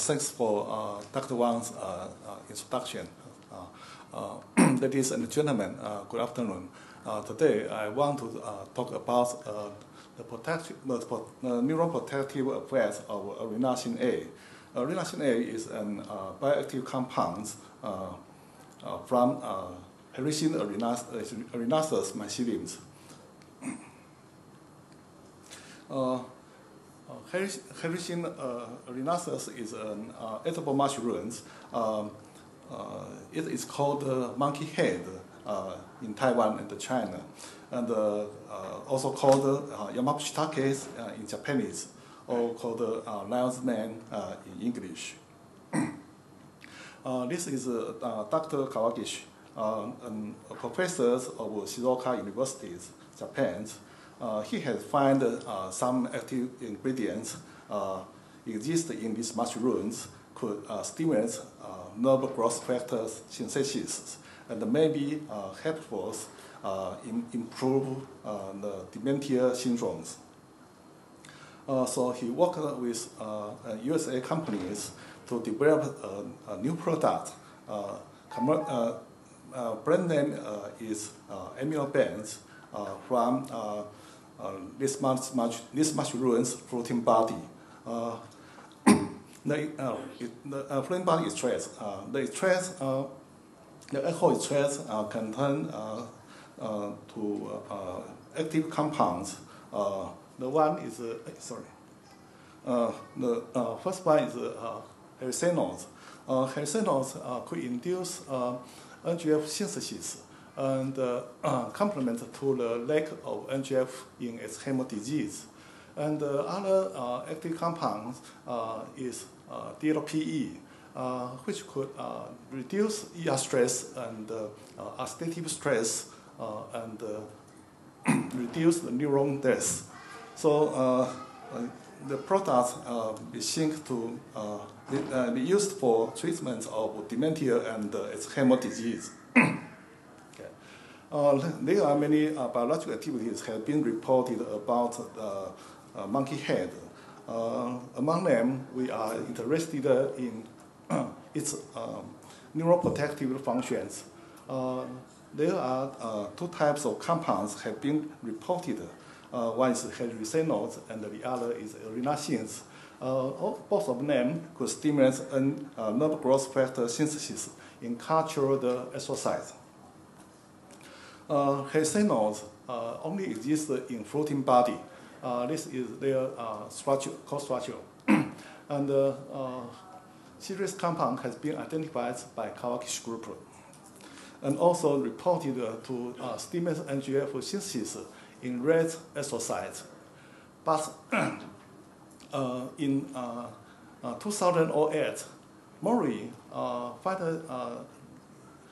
thanks for Dr. Wang's introduction. Ladies and gentlemen, good afternoon. Today I want to talk about the neuroprotective effects of erinacine A. Erinacine A is an bioactive compound from Hericium erinaceus mycelium. Hericium erinaceus is an edible mushroom. It is called monkey head in Taiwan and China, and also called yamabushitake in Japanese, or called lion's mane in English. This is Dr. Kawagishi, a professor of Shizuoka University, Japan. He has found some active ingredients exist in these mushrooms could stimulate nerve growth factor synthesis and maybe helpful in improve the dementia syndromes. So he worked with USA companies to develop a new product. Brand name is amino bands from this mushroom's floating body. The floating body extracts. The alcohol extracts contain two active compounds. The one is the first one is hericenols. Hericenols could induce NGF synthesis and complement to the lack of NGF in Alzheimer's disease. And the other active compound is DLPE, which could reduce ER stress and oxidative stress and reduce the neuron death. So the product is synced to be used for treatment of dementia and Alzheimer's disease. There are many biological activities have been reported about monkey head. Among them, we are interested in its neuroprotective functions. There are two types of compounds have been reported. One is hericenols and the other is erinacines. Both of them could stimulate nerve growth factor synthesis in cultured astrocytes. Hericenols only exist in floating body. This is their core structure. And serious compound has been identified by Kawagishi group and also reported to stimulate NGF synthesis in rat astrocytes. But in 2008, Mori found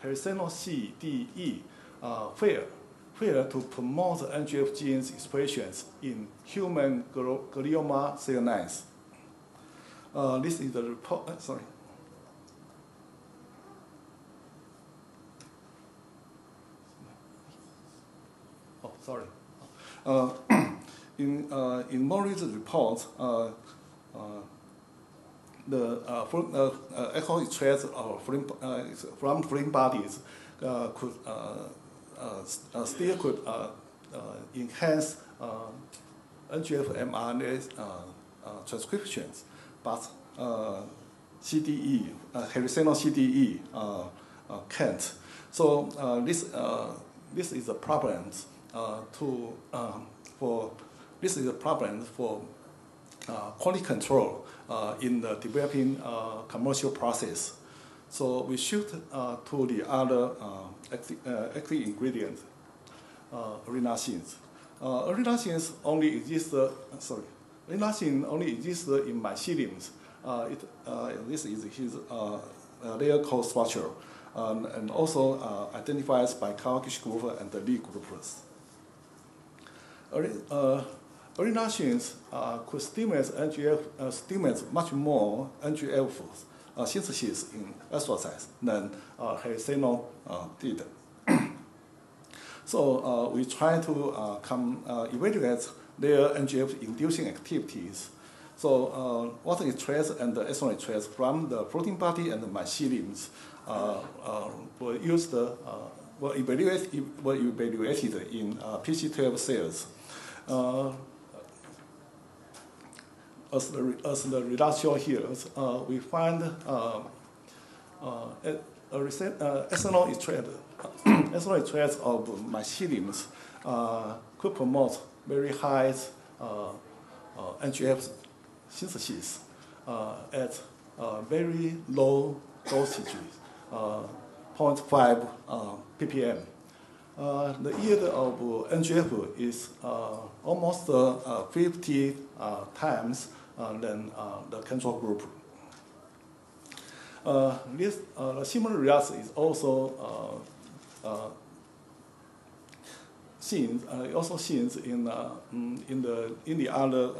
hericenol C, D, E failed to promote NGF genes expressions in human glioma cell lines. This is the report. Sorry. Oh, sorry. In Mori's report, the alcohol extracts from floating bodies could still could enhance NGF mRNA transcriptions, but CDE, hericenol CDE, can't. So this is a problem for quality control in the developing commercial process. So we shift to the other active ingredient, erinacines. Erinacines only exist. Erinacine only exists in mycelium. This is his layer core structure, and also identified by Kawagishi group and the Lee groups. Erinacines could stimulate much more NGF synthesis in astrocytes than hericenol did. So we try to evaluate their NGF-inducing activities. So water extracts and the ethanol extracts from the protein body and the myceliums were used, were evaluated in PC12 cells. As the results show here, we find ethanol extracts of myceliums could promote very high NGF synthesis at very low dosages, 0.5 ppm. The yield of NGF is almost 50 times than the control group. This similar results is also seen in the other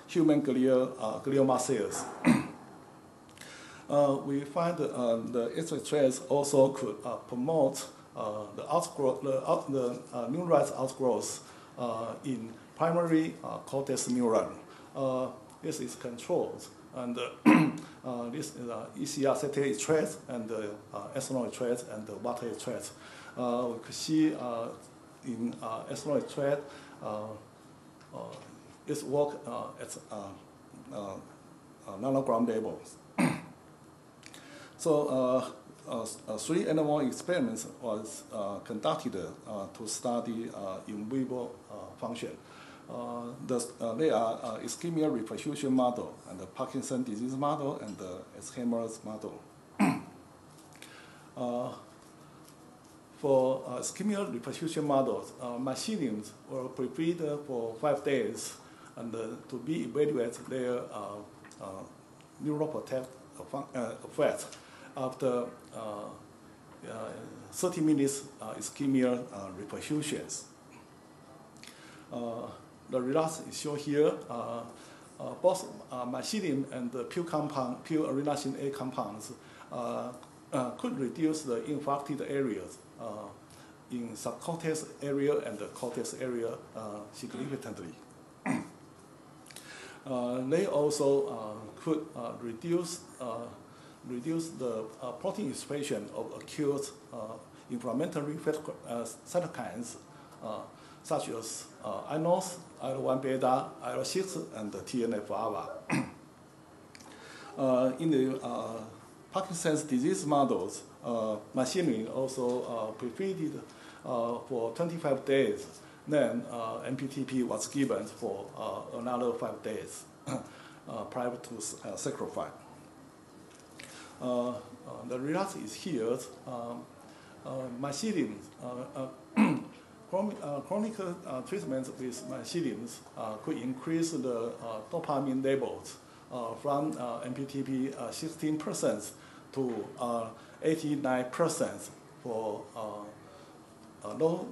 human glioma cells. We find the extracts also could promote the outgrowth, the new rights outgrowth in primary cortex neuron. This is controlled, and this is ECR acetate extract and the ethanol extract and the water extract. We could see in ethanol extract its work at nanogram levels. So 3 animal experiments was conducted to study in vivo function. They are ischemia reperfusion model, and the Parkinson's disease model, and the Alzheimer's model. For ischemia reperfusion models, myceliums were prepared for 5 days and to be evaluated their neuroprotective effect after 30 minutes ischemia reperfusions. The results is shown here. Both mycelium and the pure erinacine A compounds could reduce the infected areas in subcortex area and the cortex area significantly. They also could reduce the protein expression of acute inflammatory cytokines such as INOS, IL-1 beta, IL-6, and the TNF-alpha. In the Parkinson's disease models, mycelium also prepared for 25 days. Then MPTP was given for another 5 days prior to sacrifice. The result is here. Mycelium, chronic treatment with myceliums could increase the dopamine levels from MPTP 16% to 89% for low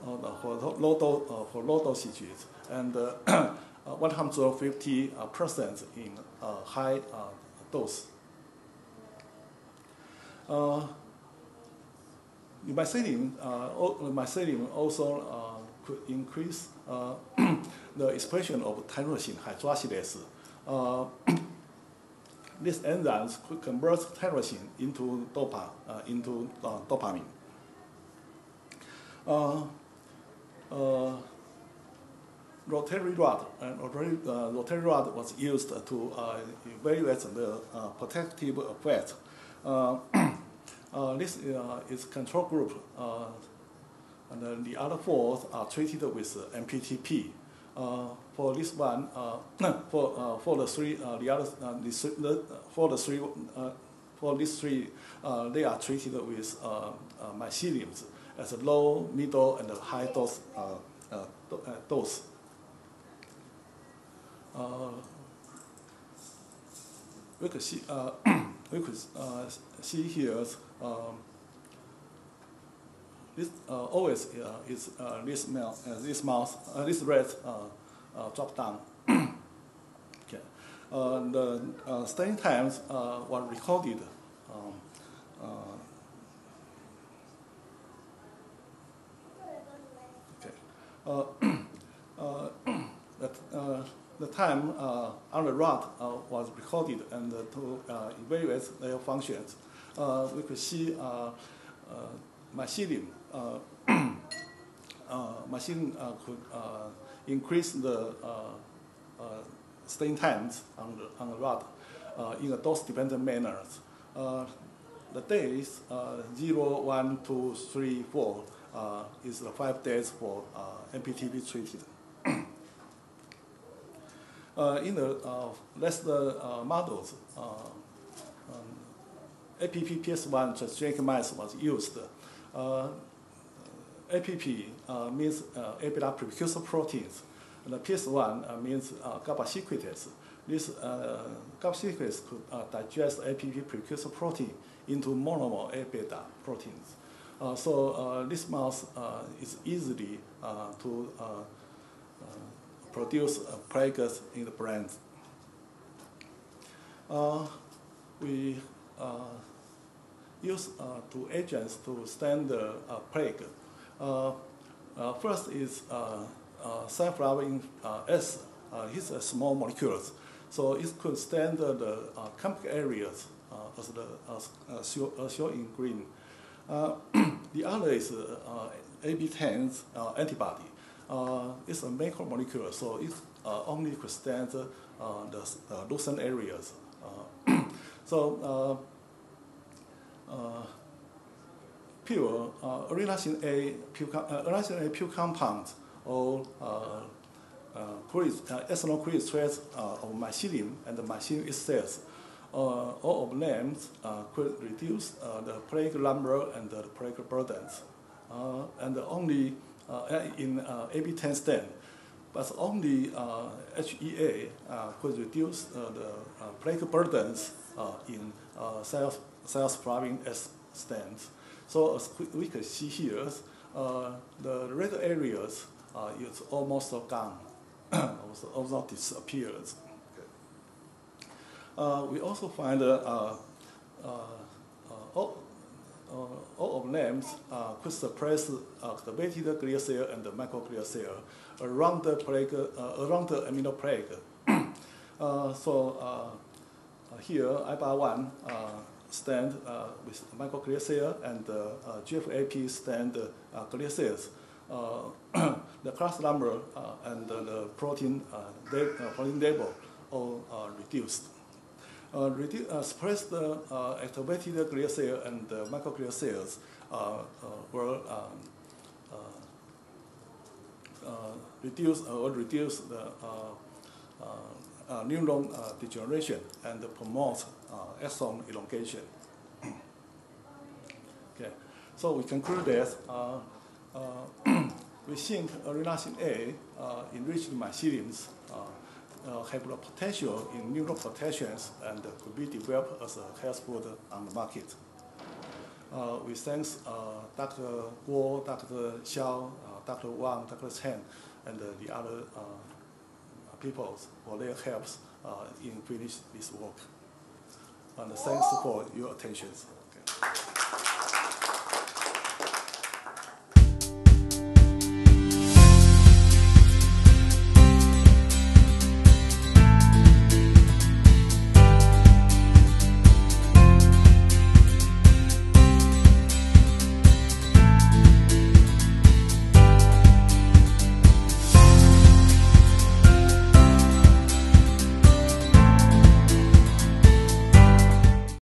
dosages, and 150% in high dose. The mycelium also could increase the expression of tyrosine hydroxylase. These enzymes could convert tyrosine into dopamine. Rotary rod was used to evaluate the protective effect. This is control group, and then the other 4 are treated with MPTP. For this one, for these 3, they are treated with myceliums as a low, middle, and a high dose. We could see here. This always is this rat drop down. Okay. The staying times were recorded. the time on the rod was recorded, and to evaluate their functions, we could see mycelium. Mycelium could increase the staying times on the rod in a dose-dependent manner. The days 0, 1, 2, 3, 4 is the 5 days for MPTP treated. In the rest models, APP PS1 transgenic mice was used. APP means apilar precursor proteins, and the PS1 means GABA secretase. This GABA secretase could digest APP precursor protein into monomer A-beta proteins. So this mouse is easily to produce plaques in the brain. We use two agents to stand the plaque. First is sulfurylin S. It's a small molecule, so it could stand the complex areas as shown in green. The other is AB10 antibody. It's a macromolecule, so it only could stand the loosened areas. Pure erinacine A pure compounds or ethanol crystals of mycelium and the mycelium itself. All of them could reduce the plaque number and the plaque burdens. And only in AB10 stand, but only HEA could reduce the plaque burdens in cells-flavin S stands. So as we can see here, the red areas is almost gone, almost disappears. We also find all of them could suppress activated glial cell and the microglia cell around the plaque, around the amino plaque. Here, IBA1 stand with microglia cell and GFAP stand glial cells. The class number and the protein level all reduced. Suppress the activated glial cell and the microglia cells were reduce the neuron degeneration and promote axon elongation. Okay, so we conclude that we think erinacine A enriched myceliums have the potential in neuroprotections and could be developed as a health food on the market. We thank Dr. Guo, Dr. Xiao, Dr. Wang, Dr. Chen, and the other people for their help in finishing this work. And thanks for your attention.